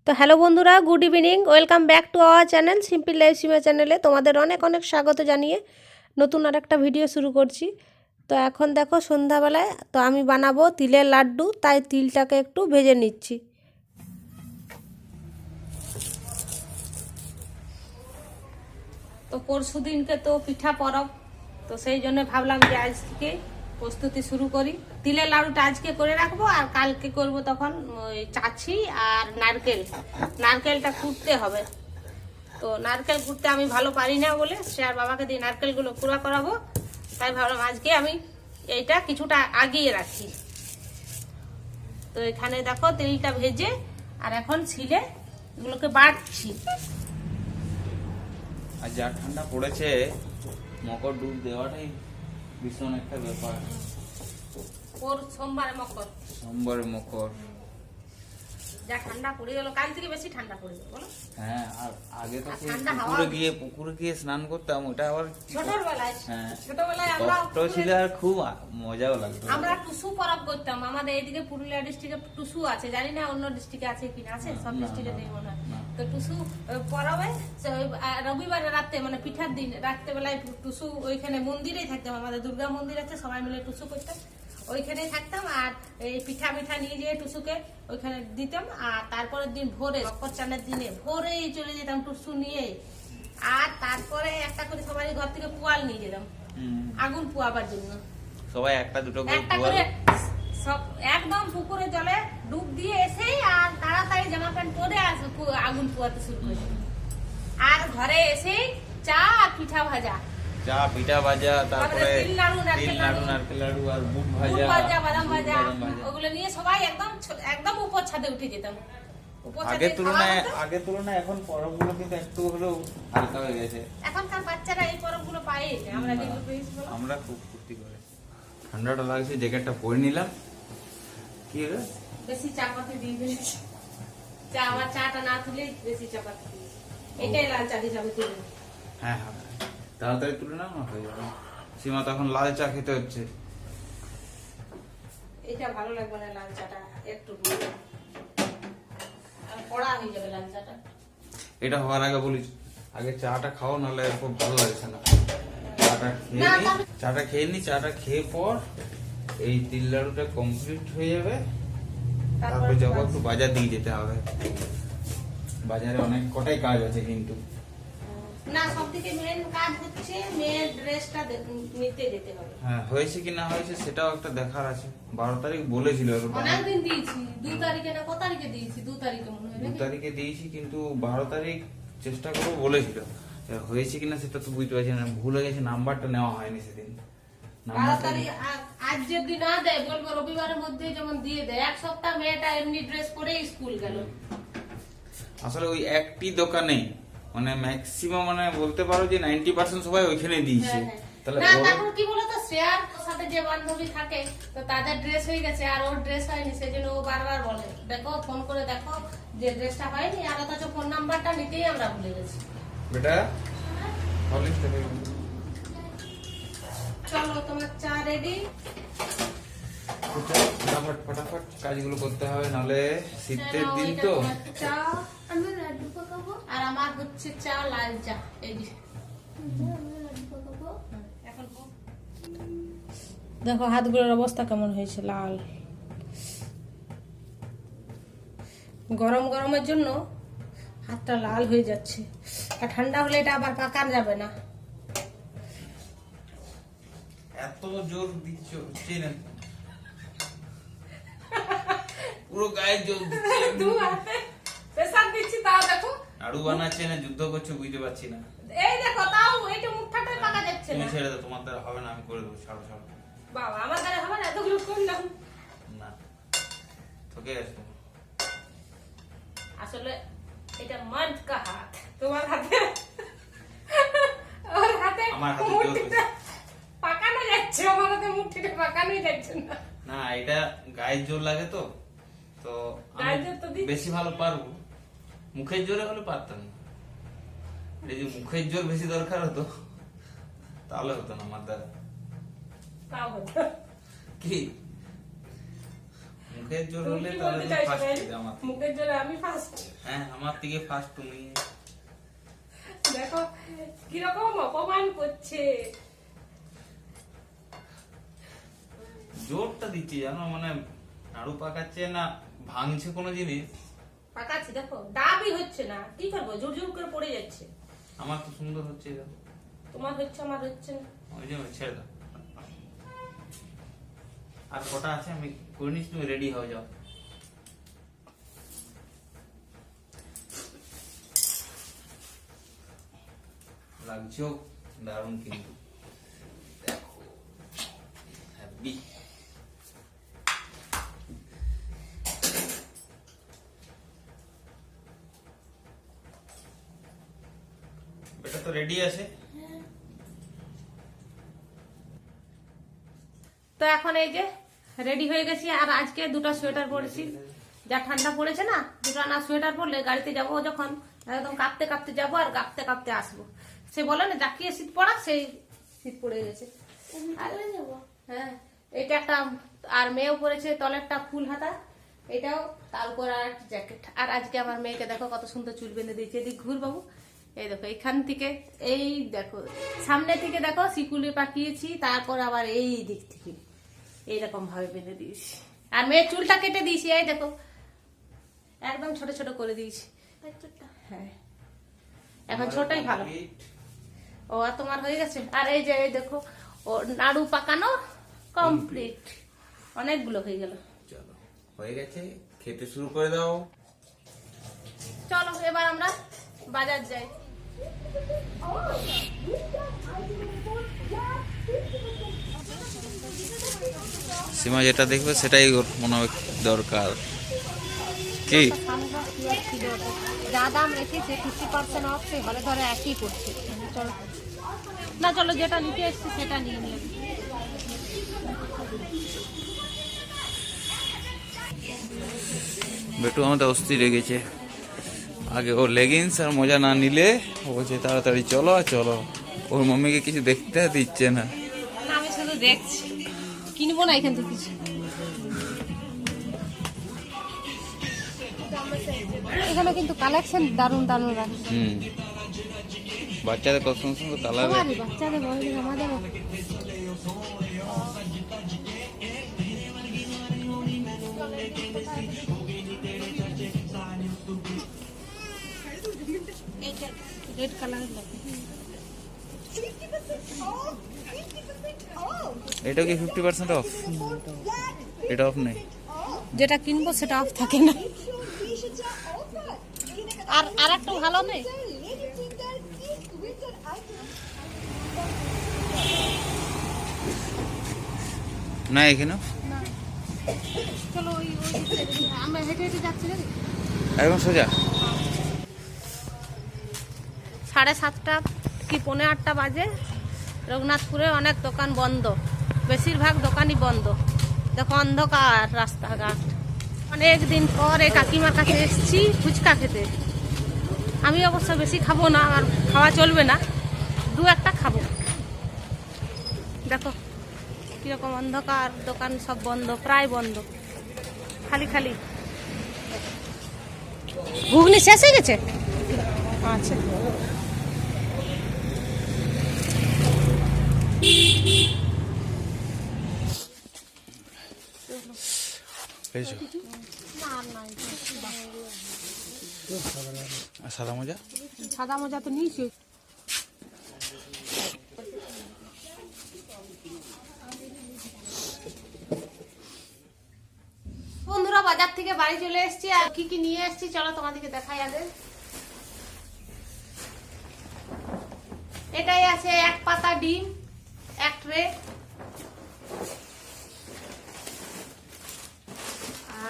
তো হ্যালো বন্ধুরা, good evening, welcome back to our channel simple life Seema চ্যানেলে তোমাদের অনেক অনেক স্বাগত জানিয়ে নতুন আর একটা ভিডিও শুরু করছি। তো এখন দেখো সন্ধ্যাবেলায় তো আমি বানাবো তিলের লাড্ডু, তাই তিলটাকে একটু ভেজে নিচ্ছি। তো পরশু দিনকে তো পিঠা পরব, তো সেই জন্য ভাবলাম যে আজ থেকে প্রস্তুতি শুরু করি। তিলের লাড়ুটা আজকে করে রাখবো আর কালকে করব, তখন ওই চাছি আর নারকেলটা কুটতে হবে। তো নারকেল কুটতে আমি ভালো পারি না বলে সে আর বাবাকে দিয়ে নারকেলগুলো কুড়া করাবো, তাই ভাবলাম আজকে আমি এইটা কিছুটা আগিয়ে রাখি। তো এখানে দেখো তেলটা ভেজে আর এখন ছিলে এগুলোকে বাটছি। আর যা ঠান্ডা পড়েছে, মকর ডুব দেওয়াটাই ভীষণ একটা ব্যাপার। সোমবারে মকর, সোমবারে মকর। যা ঠান্ডা পড়ে গেল, কাল থেকে বেশি ঠান্ডা পড়ে গেল বলো। হ্যাঁ, আর আগে তো সেই ঠান্ডা হাওয়া পুকুরে গিয়ে স্নান করতাম, ওটা আবার ছোটবেলায় আমরা কষ্ট ছিল আর খুব মজাও লাগতো। আমরা টুসু পরব করতাম। আমাদের এইদিকে পুরুলিয়া ডিস্ট্রিক্টে টুসু আছে, জানি না অন্য ডিস্ট্রিক্টে আছে কিনা, আছে সব ডিস্ট্রিক্টে নেই মনে হয়। তো টুসু পরবে রবিবারে রাতে, মানে পিঠার দিন রাত্রেবেলায় টুসু ওইখানে মন্দিরেই থাকতাম, আমাদের দুর্গা মন্দির আছে, সবাই মিলে টুসু করতাম, ওইখানেই থাকতাম। আর এই পিঠা নিয়ে যেয়ে টুসুকে ওইখানে দিতাম। আর তারপরের দিন ভোরে, মকর চাঁদের দিনে ভোরেই চলে যেতাম টুসু নিয়ে। আর তারপরে একটা করে সবাই ঘর থেকে পুয়াল নিয়ে যেতাম আগুন পোয়াবার জন্য। সবাই একটা দুটো করে সব একদম পুকুরে জলে ডুব দিয়ে এসেই আর তাড়াতাড়ি জামা প্যান্ট পরে আগুন পোয়াতে শুরু করে। আর ঘরে এসেই চা আর পিঠা ভাজা, তারপরে তিল নাড়ু, নারকেল নাড়ু আর বুট ভাজা, বাদাম ভাজা, ওগুলো নিয়ে সবাই একদম উপর ছাদে উঠে যেতাম। আগের তুলনায় এখন পরবগুলো কিন্তু একটু হলেও হালকা হয়ে গেছে। এখনকার বাচ্চারা এই পরবগুলো পায় না, আমরা খুব ফুর্তি করে। ঠান্ডাটা লাগছে, জ্যাকেটটা পরে নিলাম। কি হলো, বেশি চাপাতি দিয়ে দিই, চা আমার চাটা না তুলে বেশি চাপাতি দিই, এটাই লাল চা হিসাবে তুলে। হ্যাঁ, তাড়াতাড়ি তুলে নাও না, হয়ে যাবে। সীমা তখন লাল চা খেতে হচ্ছে। এটা ভালো লাগবে না, লাল চাটা একটু কড়া হয়ে যাবে লাল চাটা। এটা হওয়ার আগে বলিস, আগে চাটা খাও, নাহলে খুব ভালো লাগছে না। চাটা খেয়ে নি, চাটা খেয়ে পর এই তিল লাড়ুটা কমপ্লিট হয়ে যাবে। তারপরে যাবো একটু বাজার দিয়ে যেতে হবে। বাজারে অনেক কটাই কাজ আছে কিন্তু। না, সবথেকে মেন কাজ হচ্ছে মেয়ের ড্রেসটা নিতে যেতে হবে। হ্যাঁ, হয়েছে কি না হয়েছে সেটাও একটা দেখার আছে। 12 তারিখ বলেছিল, অনেকদিন দিয়েছি, 2 তারিখে না কত তারিখে দিয়েছি, 2 তারিখে মনে হয়, 2 তারিখে দিয়েছি, কিন্তু 12 তারিখ চেষ্টা করবো বলেছিল। হয়েছে কিনা সেটা তো বুঝতে পারছি না, ভুলে গেছে, নাম্বারটা নেওয়া হয়নি সেদিন। 12 তারিখ আজ যদি না দেয় বলবো রবিবারের মধ্যে যেমন দিয়ে দেয়। এক সপ্তাহ মেয়েটা এমনি ড্রেস পরেই স্কুল গেল। আসলে ওই একটি দোকানে মানে ম্যাক্সিমাম, মানে বলতে পারো যে 90% সবাই ওইখানে দিয়েছে। তাহলে তারপর কি বলতো, শেয়ার সাথে যে বান্ধবী থাকে, তো তাদের ড্রেস হয়ে গেছে আর ওর ড্রেস হয়নি, সেজন্য ও বারবার বলে দেখো, ফোন করে দেখো যে ড্রেসটা হয়নি। আর অথচ ফোন নাম্বারটা নিতেই আমরা ভুলে গেছি। বেটা চলো, তোমার চা রেডি। ফটাফট কাজগুলো করতে হবে, নাহলে শীতের দিন তো। চা আমি লাড্ডু পাকাবো, আর আমার হচ্ছে চা লাল চা। এই যে এখন দেখো হাতগুলোর অবস্থা কেমন হয়েছে, লাল। গরমের জন্য হাতটা লাল হয়ে যাচ্ছে, আর ঠান্ডা হলে এটা আবার পাকানো যাবে না। এত জোর দিচ্ছ না, পুরো গায়ে জোর দিচ্ছে। প্রেসার দিচ্ছি, তাও দেখো নাড়ু বানাচ্ছে না যুদ্ধ করছে, বুঝতে পারছি না। এই দেখো, তাও এইটা মুখটাই পাকা যাচ্ছে না। তুমি ছেড়ে দাও, তোমার দ্বারা হবে না, আমি করে দেবো। ছাড়ো। বাবা, আমার দ্বারা হবে না, এতগুলো করলাম না, ঠকে গেছে। আসলে এটা মর্দ কা হাত, তোমার হাতে ওর হাতে আমার হাতে মুঠিটা পাকানো যাচ্ছে, আমার হাতে মুঠিটা পাকানোই যাচ্ছে না। না, এটা গায়ের জোর লাগে তো আমি বেশি ভালো পারবো। মুখের জোরে হলে পারতাম না। এই যে মুখের জোর বেশি দরকার হতো, তাহলে হতো না আমার দ্বারা। তাও হতো কি মুখের জোর হলে কি তাহলে বলতে তুমি চাইছো ফার্স্ট ভাই? হবে আমার থেকে। মুখের জোরে আমি ফার্স্ট। হ্যাঁ আমার থেকে ফার্স্ট তুমি। দেখো কিরকম অপমান করছে। জোরটা দিচ্ছি জানো, মানে নাড়ু পাকাচ্ছে না ভাঙছে কোনো জিনিস। পাকাচ্ছি দেখো, ডাবই হচ্ছে না, কি করবো, জোর জোর করে পড়ে যাচ্ছে। আমার তো সুন্দর হচ্ছে দেখো। তোমার হচ্ছে, আমার হচ্ছে না। ওই জন্য ছেড়ে দাও। আর কটা আছে আমি করে নিচ্ছি, তুমি রেডি হয়ে যাও। লাগছেও দারুণ কিন্তু, দেখো হ্যাপি। এটা তো রেডি আছে। তো এখন এই যে রেডি হয়ে গেছি, আর আজকে দুটো সোয়েটার পরেছি। যা ঠান্ডা পড়েছে না, দুটো না সোয়েটার পরলে গাড়িতে যাবো যখন একদম কাঁপতে কাঁপতে যাবো আর কাঁপতে কাঁপতে আসবো। সে বলে না জাকিয়ে শীত পড়া, সেই শীত পড়ে গেছে। হ্যাঁ এটা একটা, আর মেয়েও পরেছে তলেরটা ফুল হাতা, এটাও, তার উপর আর একটা জ্যাকেট। আর আজকে আমার মেয়েকে দেখো কত সুন্দর চুল বেঁধে দিয়েছে। এদিক ঘুর বাবু, এই দেখো এখান থেকে, এই দেখো সামনে থেকে দেখো শিকুলি পাকিয়েছি, তারপর আবার এই দিক থেকে এইরকম ভাবে বেঁধে দিয়েছি। আর মেয়ের চুলটা কেটে দিয়েছি, এই দেখো একদম ছোট ছোট করে দিয়েছি। হ্যাঁ এখন ছোটই ভালো। ও আর তোমার হয়ে গেছে। আর এই যে এই দেখো ও নাড়ু পাকানো কমপ্লিট, অনেকগুলো হয়ে গেল। চলো হয়ে গেছে, খেতে শুরু করে দাও। চলো এবার আমরা বাজার যাই। সীমা যেটা দেখবে সেটাই ওর মনে হয় দরকার। কি যা দাম রেখেছে 50% অফ, সে হলে ধরে একই করছে। চলো না, চলো যেটা নিতে এসছি সেটা নিয়ে নিয়ে। বেটু আমাদের অস্থির রেগেছে। আগে ও লেগিংস আর মোজা না নিলে ও বলছে তাড়াতাড়ি চলো চলো, ওর মাম্মিকে কিছু দেখতে দিচ্ছে না। না আমি শুধু দেখছি, কিনবো না এখান থেকে কিছু। এখানে কিন্তু কালেকশন দারুণ দারুণ রাখছে। বাচ্চাদের কত সুন্দর সুন্দর কালার। বাচ্চাদের বড়দের আমাদেরও। রেড কালার এটা কি 50% অফ? এটা অফ নেই। যেটা কিনবো সেটা অফ থাকে না। আর আরেকটা ভালো নেই। না এখানে চলো ওই আমরা হেঁটে হেঁটে যাচ্ছি নাকি? একদম সোজা। 7:30 কি 7:45 বাজে। রঘুনাথপুরে অনেক দোকান বন্ধ, বেশিরভাগ দোকানই বন্ধ। দেখো অন্ধকার রাস্তাঘাট। অনেক দিন পর এই কাকিমার কাছে এসেছি ফুচকা খেতে। আমি অবশ্য বেশি খাবো না, আমার খাওয়া চলবে না, 2-1টা খাবো। দেখো কিরকম অন্ধকার, দোকান সব বন্ধ, প্রায় বন্ধ, খালি খালি। ঘুগনি শেষ হয়ে গেছে। আচ্ছা সাদা মোজা, সাদা মোজা তো নিয়েছি। বন্ধুরা বাজার থেকে বাড়ি চলে এসেছি, আর কি কি নিয়ে এসেছি চলো তোমাদেরকে দেখাই আগে। এটাই আছে 1 পাতা ডিম, 1 ট্রে।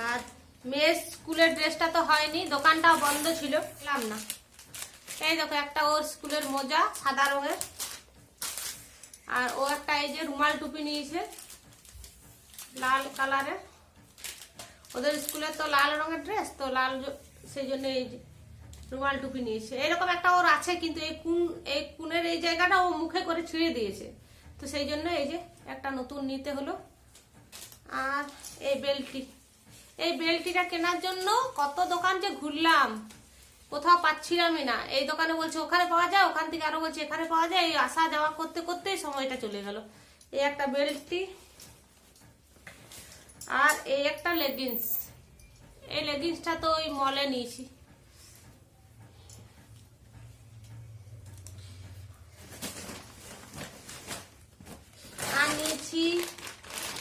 আর মেয়ের স্কুলের ড্রেসটা তো হয়নি, দোকানটাও বন্ধ ছিল, পেলাম না। এই দেখো একটা ওর স্কুলের মোজা সাদা রঙের, আর ও একটা এই যে রুমাল টুপি নিয়েছে লাল কালারের। ওদের স্কুলে তো লাল রঙের ড্রেস, তো লাল সেই জন্য এই রুমাল টুপি নিয়েছে। এরকম একটা ওর আছে, কিন্তু এই কুনের এই জায়গাটা ও মুখে করে ছিঁড়ে দিয়েছে, তো সেই জন্য এই যে একটা নতুন নিতে হলো। আর এই বেল্টটি, এই বেলটিটা কেনার জন্য কত দোকান যে ঘুরলাম, কোথাও পাচ্ছিলামই না। এই দোকানে বলছে ওখানে পাওয়া যায়, ওখান থেকে আরো বলছে এখানে পাওয়া যায়। এই আসা যাওয়া করতে করতে সময়টা চলে গেল। এই একটা বেল্টটি আর এই একটা লেগিংস। এই লেগিংসটা তো ওই মলে নিয়েছি। আর নিয়েছি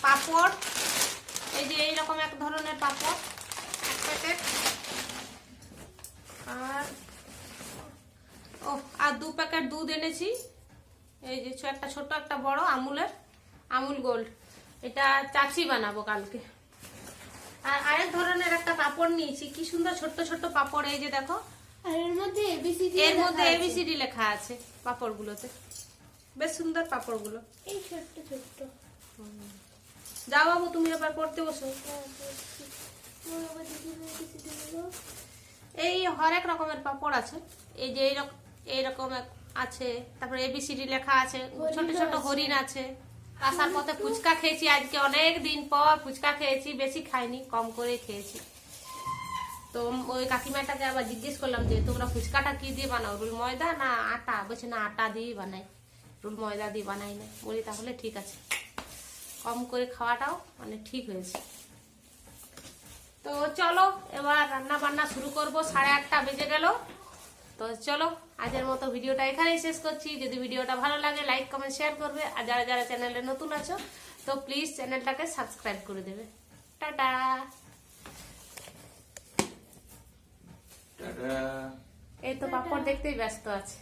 পাপড়, এই যে এইরকম এক ধরনের পাপড়, এক প্যাকেট। আর 2 প্যাকেট দুধ এনেছি। এই যে একটা ছোট একটা বড় আমুল গোল্ড, এটা চাচি বানাবো কালকে। আর আরেক ধরনের একটা পাপড় নিয়েছি, কি সুন্দর ছোট্ট ছোট্ট পাপড়। এই যে দেখো, আর এর মধ্যে এবিসিডি লেখা আছে পাপড়গুলোতে, বেশ সুন্দর পাপড়গুলো। এই ছোট্ট ছোট্ট। যাও বাবু, তুমি এবার পড়তে বসো। এই হরেক রকমের পাপড় আছে। এই যে এইরকম আছে, তারপরে এবিসিডি লেখা আছে, ছোট ছোট হরিণ আছে। আসার পথে ফুচকা খেয়েছি, আজকে অনেক দিন পর ফুচকা খেয়েছি, বেশি খাইনি, কম করে খেয়েছি। তো ওই কাকিমাটাকে আবার জিজ্ঞেস করলাম যে তোমরা ফুচকাটা কি দিয়ে বানাও, রুল ময়দা না আটা? বলছে না, আটা দিয়ে বানাই, রুল ময়দা দিয়ে বানাই না। বলি তাহলে ঠিক আছে, কম করে খাওয়াটাও মানে ঠিক হয়েছে। তো চলো এবার রান্না বান্না শুরু করব। 8:30 বেজে গেল। তো চলো আজকের মতো ভিডিওটা এখানেই শেষ করছি। যদি ভিডিওটা ভালো লাগে লাইক কমেন্ট শেয়ার করবে, আর যারা যারা চ্যানেলে নতুন আছো তো প্লিজ চ্যানেলটাকে সাবস্ক্রাইব করে দেবে। টাটা। টাটা। এই তো পাপড় দেখতেই ব্যস্ত আছে।